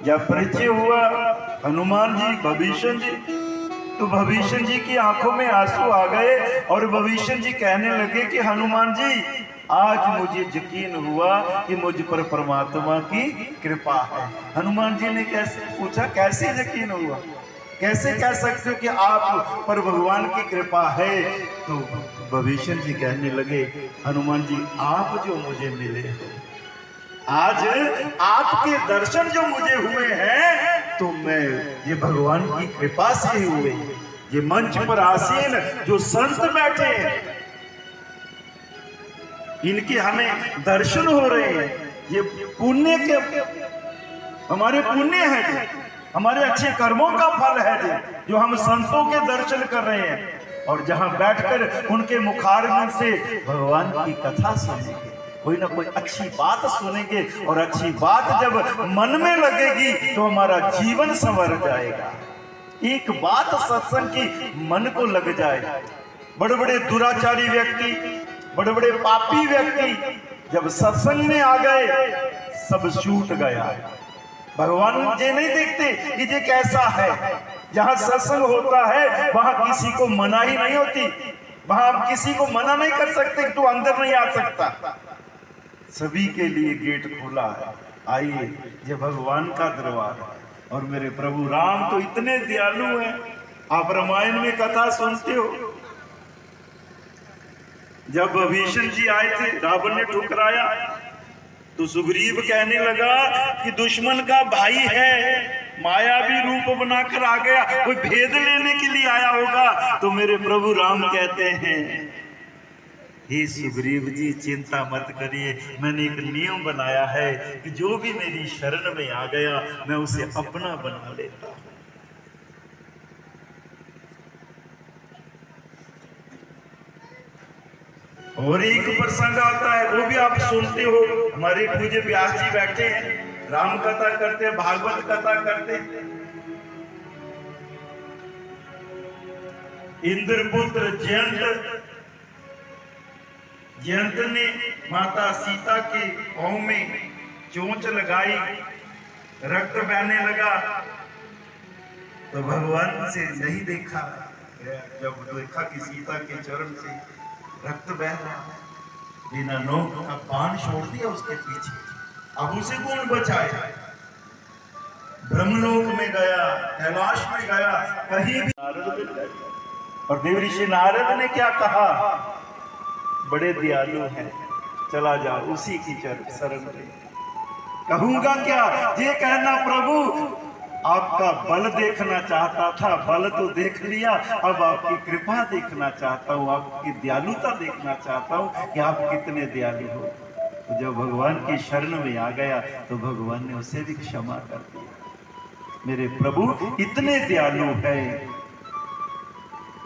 जब परिचय हुआ हनुमान जी भविष्य जी, तो भविष्य जी की आंखों में आंसू आ गए और भविष्य जी कहने लगे कि हनुमान जी, आज मुझे यकीन हुआ कि मुझ पर परमात्मा की कृपा है। हनुमान जी ने कैसे पूछा, कैसे यकीन हुआ, कैसे कह सकते हो कि आप पर भगवान की कृपा है? तो भविष्य जी कहने लगे, हनुमान जी आप जो मुझे मिले हो, आज आपके दर्शन जो मुझे हुए हैं, तो मैं ये भगवान की कृपा से ही हुए। ये मंच पर आसीन जो संत बैठे हैं, इनके हमें दर्शन हो रहे हैं। ये पुण्य के हमारे पुण्य है, हमारे अच्छे कर्मों का फल है जो हम संतों के दर्शन कर रहे हैं। और जहां बैठकर उनके मुखारविंद से भगवान की कथा सुनेंगे, कोई ना कोई अच्छी बात सुनेंगे, और अच्छी बात जब मन में लगेगी तो हमारा जीवन संवर जाएगा। एक बात सत्संग की मन को लग जाए। बड़े बड़े दुराचारी व्यक्ति, बड़े बड़े पापी व्यक्ति जब सत्संग में आ गए, सब छूट गया। भगवान जी नहीं देखते कि ये कैसा है। जहां सत्संग होता है वहां किसी को मनाही नहीं होती, वहां आप किसी को मना नहीं कर सकते कि तू अंदर नहीं आ सकता। सभी के लिए गेट खुला है, आइए, ये भगवान का दरबार है। और मेरे प्रभु राम तो इतने दयालु हैं। आप रामायण में कथा सुनते हो, जब विभीषण जी आए थे, रावण ने ठुकराया, तो सुग्रीव कहने लगा कि दुश्मन का भाई है, मायावी रूप बनाकर आ गया, कोई भेद लेने के लिए आया होगा। तो मेरे प्रभु राम कहते हैं, हे सुग्रीव जी चिंता मत करिए, मैंने एक नियम बनाया है कि जो भी मेरी शरण में आ गया मैं उसे अपना बना लेता हूं। और एक प्रसंग आता है, वो भी आप सुनते हो। हमारे पूज्य व्यास जी बैठे हैं, राम कथा करते हैं, भागवत कथा करते हैं। इंद्रपुत्र जयंत ने माता सीता के पांव में चोंच लगाई, रक्त बहने लगा। तो भगवान से नहीं देखा, जब देखा कि सीता के चरण से रक्त बह रहा है, बिना नोक का बाण छोड़ दिया उसके पीछे। अब उसे कौन बचाए? ब्रह्मलोक में गया, कैलाश में गया, कहीं भी नारद मिल गए। और देव ऋषि नारद ने क्या कहा, बड़े दयालु हैं, चला जाओ उसी की शरण में। कहूंगा क्या, ये कहना प्रभु आपका बल देखना चाहता था, बल तो देख लिया, अब आपकी कृपा देखना चाहता हूँ, आपकी दयालुता देखना चाहता हूँ कि आप कितने दयालु हो। तो जब भगवान की शरण में आ गया तो भगवान ने उसे भी क्षमा कर दिया। मेरे प्रभु इतने दयालु है।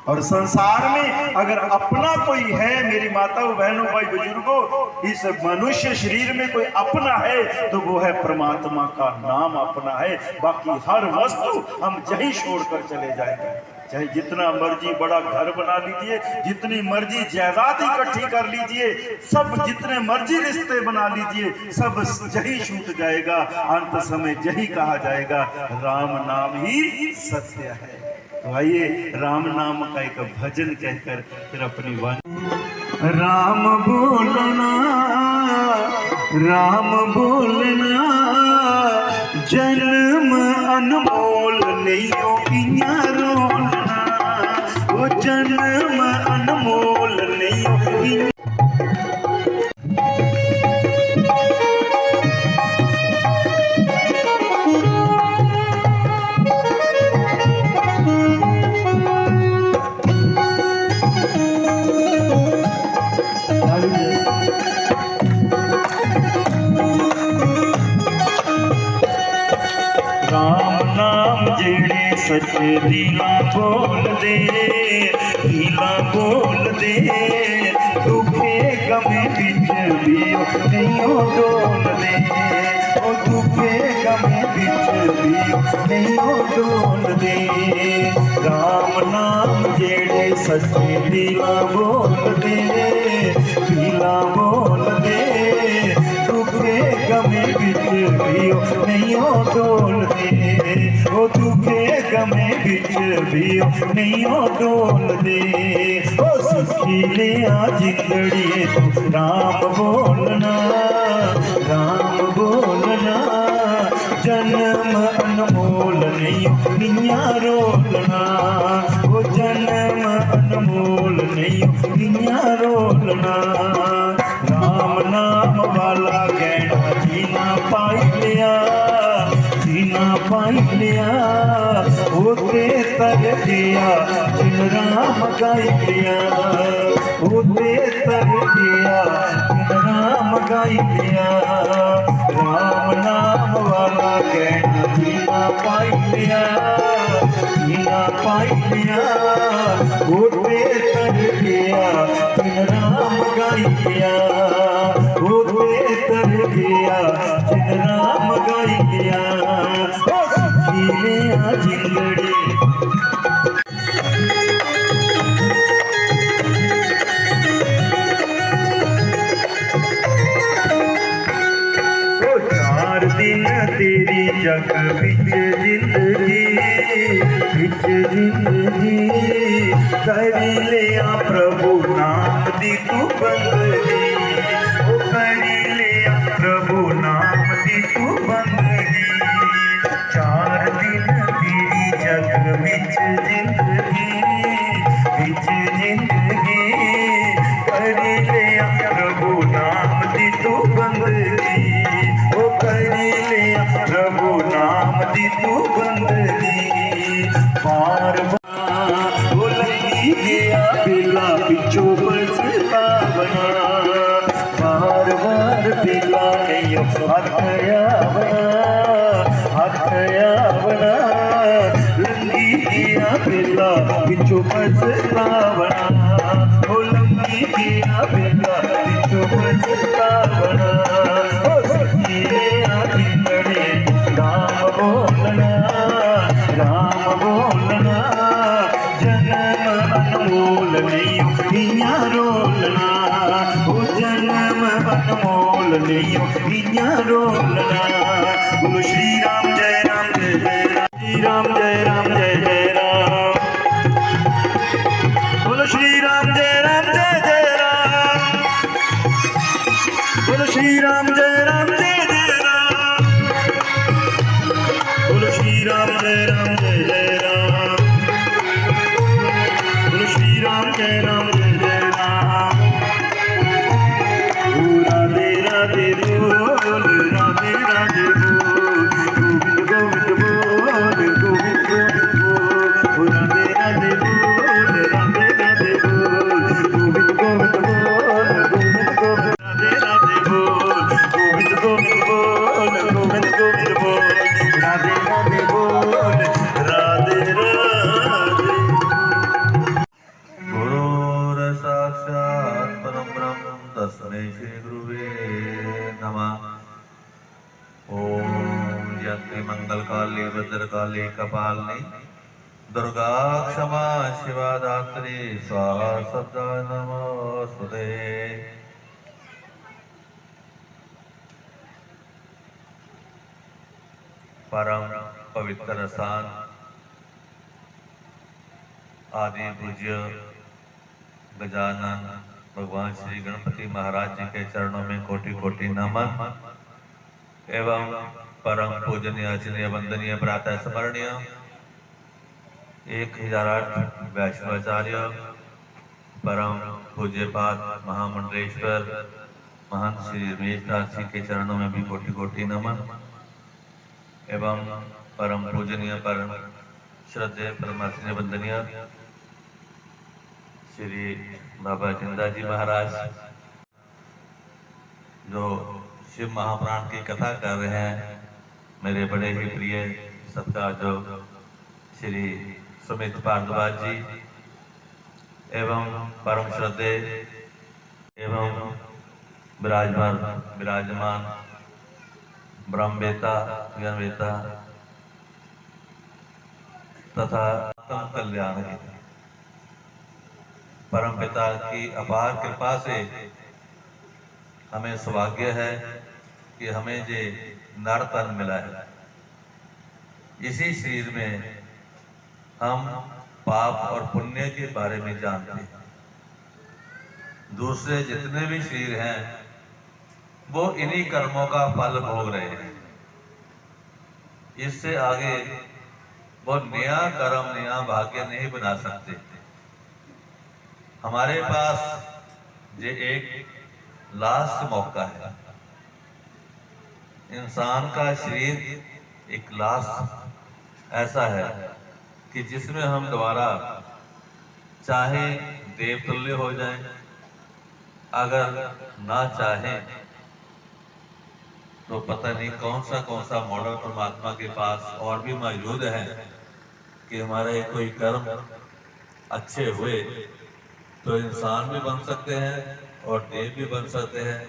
और संसार में अगर अपना कोई है, मेरी माताओं बहनों भाई बुजुर्गों, इस मनुष्य शरीर में कोई अपना है तो वो है परमात्मा का नाम अपना है। बाकी हर वस्तु हम यही छोड़कर चले जाएंगे। चाहे जितना मर्जी बड़ा घर बना लीजिए, जितनी मर्जी जायदाद इकट्ठी कर लीजिए, सब जितने मर्जी रिश्ते बना लीजिए, सब यही छूट जाएगा। अंत समय यही कहा जाएगा, राम नाम ही सत्य है। तो आइए राम नाम का एक भजन कहकर फिर अपनी वाणी। राम बोलना राम बोलना जन्म अनमोल नहीं इया रोलना, वो जन्म अनमोल नहीं। राम नाम जेड़े सच्चे दिला बोल दे, दिला बोल दे, दुखे गमे बिच भी नहीं डोल दे, ओ दुखे गमे बिच भी नहीं डोल दे। राम नाम जेड़े सच्चे दिला बोल दे, दिला बोल दे, दुखे गमे बिच भी नहीं डोल दे, ओ दुखे गमे बिच भी नहीं डोल दे। ओ सुखी लिया जिंदड़ी तू राम बोलना, राम बोलना, जन्म अनमोल नहीं इया रोलना, ओ जन्म अनमोल नहीं इया रोलना। राम नाम वाला गहना जीना पाई लिया, जीना पाई लिया, होते तर दिया जिन राम गाई लिया, होते तर दिया जिन राम गाई लिया। राम नाम वाला कहना जीना पाई लिया, जीना पाई लिया, होते तर दिया जिन राम गाई लिया, होते तर दिया जिन राम गाई लिया। ओ सुखी लिया जिंदड़ी दिन तेरी जग बिच जिंदगी, बिच जिंदगी, कर लिया प्रभु नाम दी तू बंदगी, ओ कर लिया प्रभु नाम दी तू बंदगी। 4 दिन तेरी जग बिच जिंदगी, बिच जिंदगी, कर लिया प्रभु नाम दी तू बंदगी, ओ कर लिया प्रभु नाम दी तू बंदगी। बार बार वो लगी गया बेला पिछो पछतावना, बार बार बेला नहीं हथयावना, हथयावना, लगी गया बेला पिछो पछतावना, वो लगी गया बेला पिछो पछतावना। राम बोलना, राम बोलना, जन्म अनमोल नहीं इया रोलना, ओ जन्म अनमोल नहीं इया रोलना। बोलो श्री राम जय राम जय जय राम, श्री राम जय राम जय जय राम, बोलो श्री राम जय राम जय जय राम, बोलो श्री राम जय राम जय जय राम, बोलो श्री राम जय राम जय जय राम, बोलो श्री राम जय राम जय जय राम। ओ राधे राधे बोल, राधे राधे बोल, गोविंद गोविंद बोल, गोविंद गोविंद बोल, ओ राधे राधे बोल, राधे राधे बोल, गोविंद गोविंद बोल, गोविंद गोविंद, राधे राधे बोल, गोविंद गोविंद बोल, गोविंद गोविंद बोल, राधे राधे बोल, राधे राधे। गुरुर साक्षात् परम ब्रह्म तस्मै श्री गुरुवे नमः। ओम जयंती मंगल काली भद्रकाली कपालिनी दुर्गा क्षमा शिवा दात्री स्वाहा सदा नमोस्तुते। परम पवित्र स्थान आदि पूज्य गजानन भगवान श्री गणपति महाराज जी के चरणों में कोटि कोटि नमन एवं परम पूजनीय आचरणीय वंदनीय प्रातः स्मरणीय 1008 वैष्णवाचार्य परम पूज्यपाद महामंडलेश्वर महंत श्री रमेशनाथ जी के चरणों में भी कोटि कोटि नमन एवं परम पूजनीय परम श्रद्धेय परमात्मा वंदनीय श्री बाबा जिंदा जी महाराज जो शिव महापुराण की कथा कर रहे हैं, मेरे बड़े ही प्रिय सबका जो श्री सुमित भारद्वाज जी एवं परम श्रद्धेय एवं विराजमान ब्रह्मवेता ज्ञानवेता तथा आत्म कल्याण परम पिता की अपार कृपा से हमें सौभाग्य है कि हमें जे नर तन मिला है। इसी शरीर में हम पाप और पुण्य के बारे में जानते हैं। दूसरे जितने भी शरीर हैं वो इन्हीं कर्मों का फल भोग रहे हैं। इससे आगे वो नया कर्म नया भाग्य नहीं बना सकते। हमारे पास ये एक लास्ट मौका है। इंसान का शरीर एक लास्ट ऐसा है कि जिसमें हम दोबारा चाहे देवतुल्य हो जाएं, अगर ना चाहें तो पता नहीं कौन सा मॉडल परमात्मा के पास और भी मौजूद है कि हमारे कोई कर्म अच्छे हुए तो इंसान भी बन सकते हैं और देव भी बन सकते हैं।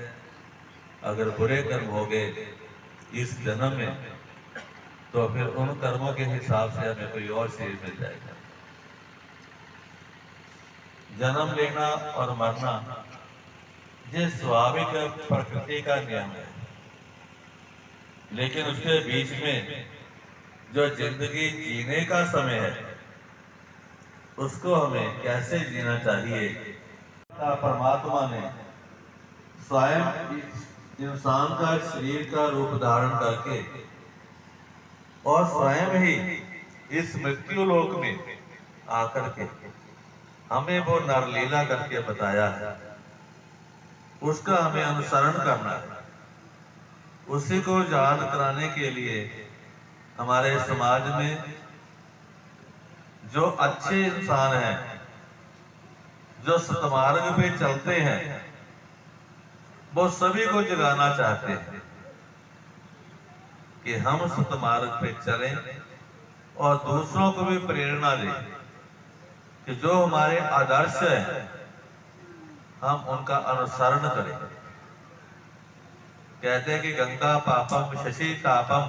अगर बुरे कर्म हो गए इस जन्म में तो फिर उन कर्मों के हिसाब से हमें कोई और शरीर मिल जाएगा। जन्म लेना और मरना ये स्वाभाविक प्रकृति का नियम है, लेकिन उसके बीच में जो जिंदगी जीने का समय है उसको हमें कैसे जीना चाहिए। परमात्मा ने स्वयं इंसान का शरीर का रूप धारण करके और स्वयं ही इस मृत्यु लोक में आकर के हमें वो नरलीला करके बताया है। उसका हमें अनुसरण करना है। उसी को याद कराने के लिए हमारे समाज में जो अच्छे इंसान हैं, जो सतमार्ग पे चलते हैं, वो सभी को जगाना चाहते हैं कि हम सतमार्ग पे चलें और दूसरों को भी प्रेरणा दें कि जो हमारे आदर्श हैं हम उनका अनुसरण करें। कहते हैं कि गंगा पापम शशि तापम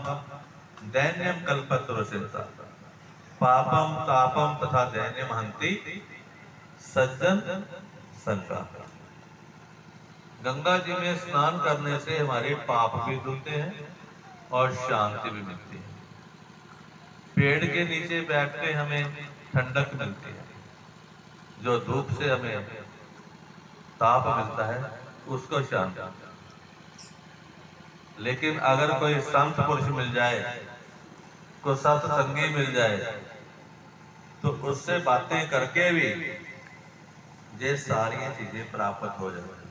दैन्यम कल्पतरुषिता पापम तापम तथा दैन्यम हंति सज्जन संगा। गंगा जी में स्नान करने से हमारे पाप भी धुलते हैं और शांति भी मिलती है। पेड़ के नीचे बैठ के हमें ठंडक मिलती है। जो धूप से हमें ताप मिलता है उसको शांति। लेकिन अगर कोई संत पुरुष मिल जाए, कोई सत्संगी मिल जाए तो उससे बातें करके भी ये सारी चीजें प्राप्त हो जाती।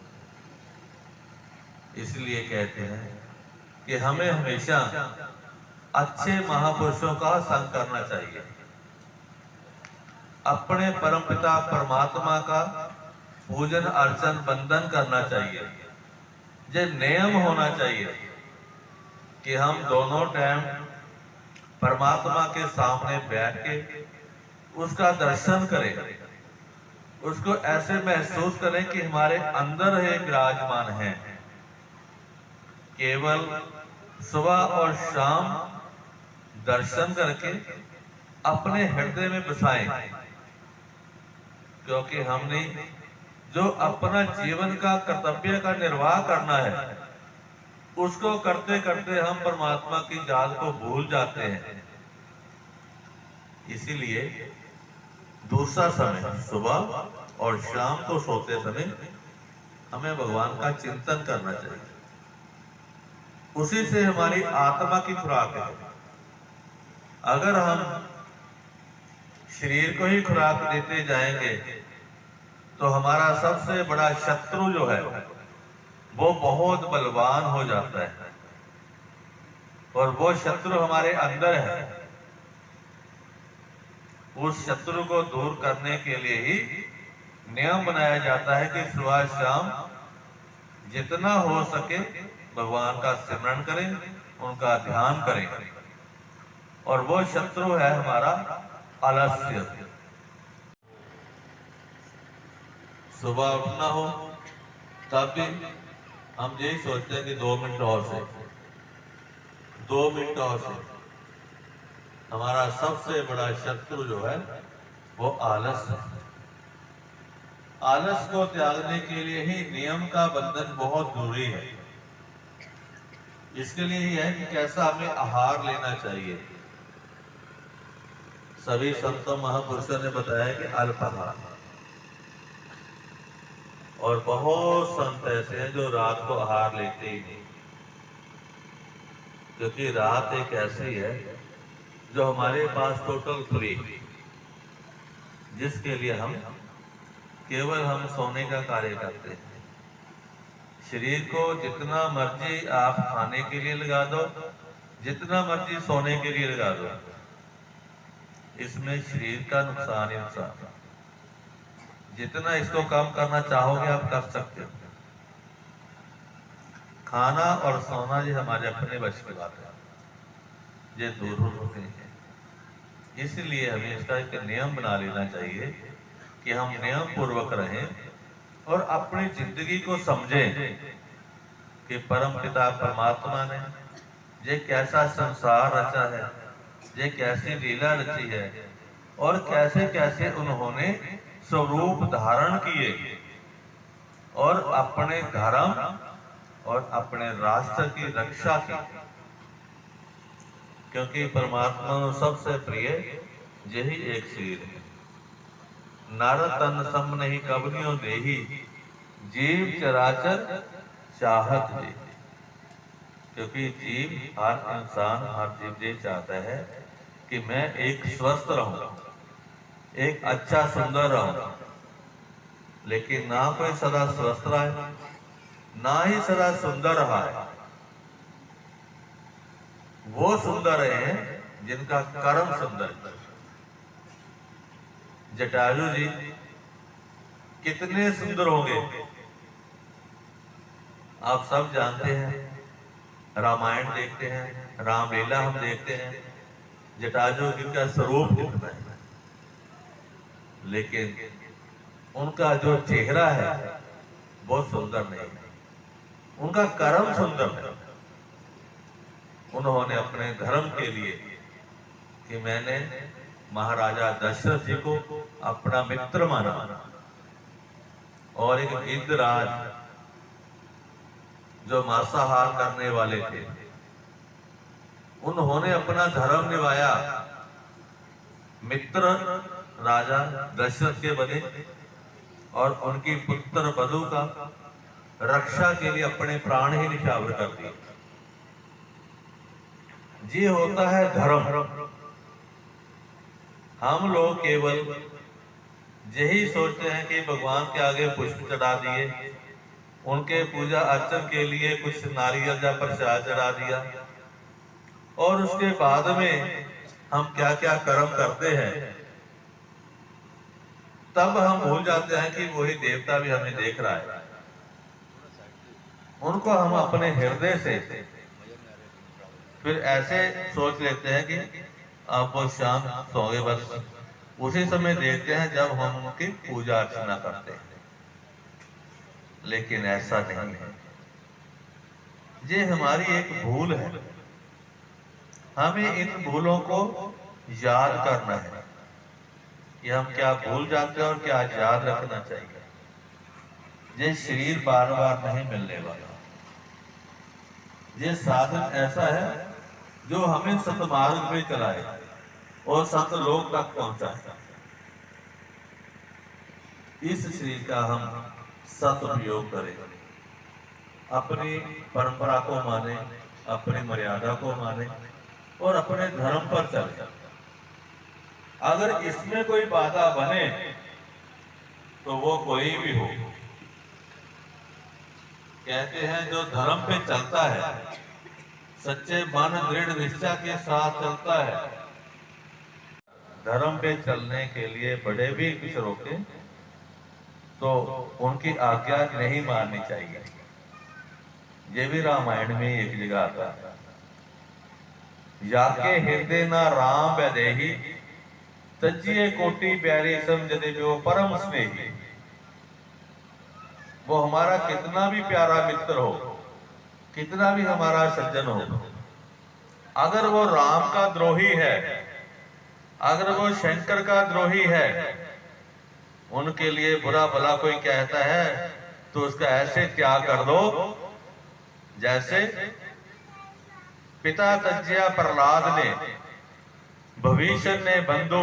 इसलिए कहते हैं कि हमें हमेशा अच्छे महापुरुषों का संग करना चाहिए। अपने परमपिता परमात्मा का पूजन अर्चन वंदन करना चाहिए। ये नियम होना चाहिए कि हम दोनों टाइम परमात्मा के सामने बैठ के उसका दर्शन करें, उसको ऐसे महसूस करें कि हमारे अंदर ही विराजमान है। केवल सुबह और शाम दर्शन करके अपने हृदय में बसाएं, क्योंकि हमने जो अपना जीवन का कर्तव्य का निर्वाह करना है उसको करते करते हम परमात्मा की याद को भूल जाते हैं। इसीलिए दूसरा समय सुबह और शाम को सोते समय हमें भगवान का चिंतन करना चाहिए। उसी से हमारी आत्मा की खुराक है। अगर हम शरीर को ही खुराक देते जाएंगे तो हमारा सबसे बड़ा शत्रु जो है वो बहुत बलवान हो जाता है, और वो शत्रु हमारे अंदर है। उस शत्रु को दूर करने के लिए ही नियम बनाया जाता है कि सुबह शाम जितना हो सके भगवान का स्मरण करें, उनका ध्यान करें। और वो शत्रु है हमारा आलस्य। सुबह उठना हो तब भी हम यही सोचते हैं कि 2 मिनट और से 2 मिनट और से। हमारा सबसे बड़ा शत्रु जो है वो आलस है। आलस को त्यागने के लिए ही नियम का बंधन बहुत जरूरी है। इसके लिए ही है कि कैसा हमें आहार लेना चाहिए। सभी संतों महापुरुषों ने बताया कि अल्पाहार, और बहुत संत ऐसे हैं जो रात को आहार लेते ही नहीं, क्योंकि रात एक ऐसी है जो हमारे पास टोटल फ्री, जिसके लिए हम केवल सोने का कार्य करते हैं। शरीर को जितना मर्जी आप खाने के लिए लगा दो, जितना मर्जी सोने के लिए लगा दो, इसमें शरीर का नुकसान ही नुकसान। जितना इसको कम करना चाहोगे आप कर सकते हो। खाना और सोना ये हमारे अपने वश की बात है, ये दूर होते हैं। इसलिए हमें इसका एक नियम बना लेना चाहिए कि हम नियम पूर्वक रहें और अपनी जिंदगी को समझें कि परम पिता परमात्मा ने ये कैसा संसार रचा है, ये कैसी लीला रची है, और कैसे कैसे उन्होंने स्वरूप धारण किए और अपने धर्म और अपने राष्ट्र की रक्षा की। क्योंकि परमात्मा को सबसे प्रिय यही एक शरीर है। नर तन सम नहीं कबनियों देही, जीव चराचर चाहत जी। क्योंकि जीव, हर इंसान, हर जीव ये चाहता है कि मैं एक स्वस्थ रहूं, एक अच्छा सुंदर रहूं। लेकिन ना कोई सदा स्वस्थ रहा है, ना ही सदा सुंदर रहा है। वो सुंदर हैं जिनका कर्म सुंदर है। जटायु जी कितने सुंदर होंगे आप सब जानते हैं। रामायण देखते हैं, रामलीला हम देखते हैं, जटायु जी का स्वरूप दिखता है, लेकिन उनका जो चेहरा है वो सुंदर नहीं है। उनका कर्म सुंदर है। उन्होंने अपने धर्म के लिए कि मैंने महाराजा दशरथ जी को अपना मित्र माना, और एक गिद्धराज जो मांसाहार करने वाले थे, उन्होंने अपना धर्म निभाया। मित्र राजा दशरथ के बने और उनकी पुत्र वधू का रक्षा के लिए अपने प्राण ही निछावर कर दिए। ये होता है धर्म। हम लोग केवल यही सोचते हैं कि भगवान के आगे पुष्प चढ़ा दिए, उनके पूजा अर्चन के लिए कुछ नारियल या प्रसाद चढ़ा दिया, और उसके बाद में हम क्या क्या कर्म करते हैं, तब हम भूल जाते हैं कि वही देवता भी हमें देख रहा है। उनको हम अपने हृदय से फिर ऐसे सोच लेते हैं कि अब वो शाम सोए, बस उसी समय देखते हैं जब हम उनकी पूजा अर्चना करते हैं। लेकिन ऐसा नहीं है। ये हमारी एक भूल है। हमें इन भूलों को याद करना है कि हम क्या भूल जाते हैं और क्या याद रखना चाहिए। ये शरीर बार बार नहीं मिलने वाला। ये साधन ऐसा है जो हमें सतमार्ग पे चलाए और सत लोक तक पहुंचाए। इस शरीर का हम सदुपयोग करें, अपनी परंपरा को माने, अपनी मर्यादा को माने और अपने धर्म पर चले। अगर इसमें कोई बाधा बने तो वो कोई भी हो, कहते हैं जो धर्म पे चलता है, सच्चे मन दृढ़ निश्चय के साथ चलता है। धर्म पे चलने के लिए बड़े भी कुछ रोके तो उनकी आज्ञा नहीं माननी चाहिए। ये भी रामायण में एक जगह आता है, याके हृदय ना राम वैदेही तजिए कोटि प्यारे समझते जो परम स्नेही। वो हमारा कितना भी प्यारा मित्र हो, कितना भी हमारा सज्जन हो, अगर वो राम का द्रोही है, अगर वो शंकर का द्रोही है, उनके लिए बुरा भला कोई कहता है तो उसका ऐसे त्याग कर दो जैसे पिता तज्या प्रहलाद ने, भविष्य ने बंधु,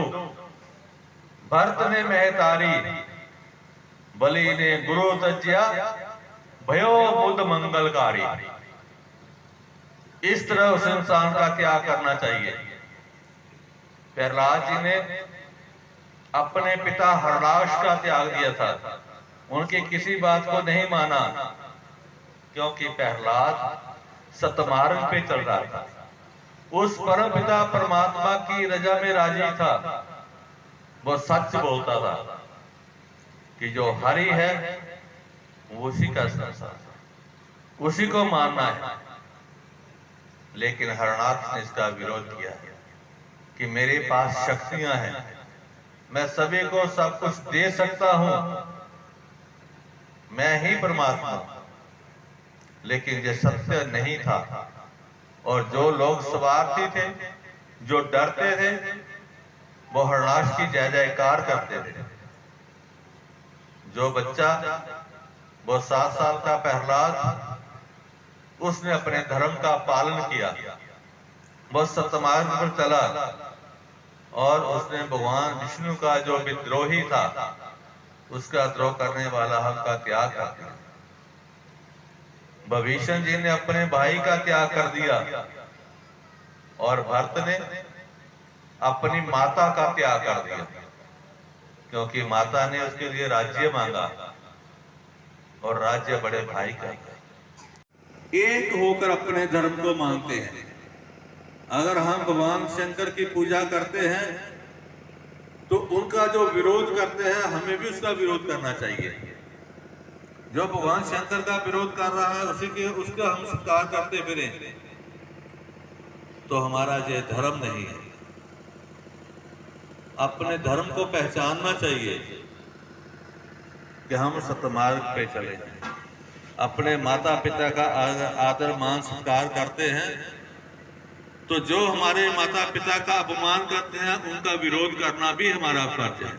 भरत ने महतारी, बलि ने गुरु तज्या, भयो बुद्ध मंगलकारी। इस तरह उस इंसान का त्याग करना चाहिए। प्रहलाद जी ने अपने पिता हरलाश का त्याग दिया था, उनकी किसी बात को नहीं माना, क्योंकि प्रहलाद सतमार्ग पे चल रहा था, उस परम पिता परमात्मा की रजा में राजी था। वो सच बोलता था कि जो हरि है उसी का संसार, उसी को मानना है। लेकिन हरनाथ ने इसका विरोध किया कि मेरे पास शक्तियां हैं, मैं सभी को सब कुछ दे सकता हूं, मैं ही परमात्मा। लेकिन ये सत्य नहीं था, और जो लोग स्वार्थी थे, जो डरते थे, वो हरनाश की जय जयकार करते थे। जो बच्चा, वो 7 साल का प्रहलाद, उसने अपने धर्म का पालन किया, वो सतमार्ग पर चला और उसने भगवान विष्णु का जो विद्रोही था, उसका द्रोह करने वाला हक का त्याग कर दिया। विभीषण जी ने अपने भाई का त्याग कर दिया और भरत ने अपनी माता का त्याग कर दिया, क्योंकि माता ने उसके लिए राज्य मांगा और राज्य बड़े भाई का। एक होकर अपने धर्म को मानते हैं। अगर हम भगवान शंकर की पूजा करते हैं तो उनका जो विरोध करते हैं, हमें भी उसका विरोध करना चाहिए। जो भगवान शंकर का विरोध कर रहा है उसका हम सत्कार करते फिरें तो हमारा ये धर्म नहीं है। अपने धर्म को पहचानना चाहिए कि हम सतमार्ग पे चले, अपने माता पिता का आदर मान सत्कार करते हैं, तो जो हमारे माता पिता का अपमान करते हैं उनका विरोध करना भी हमारा फर्ज है।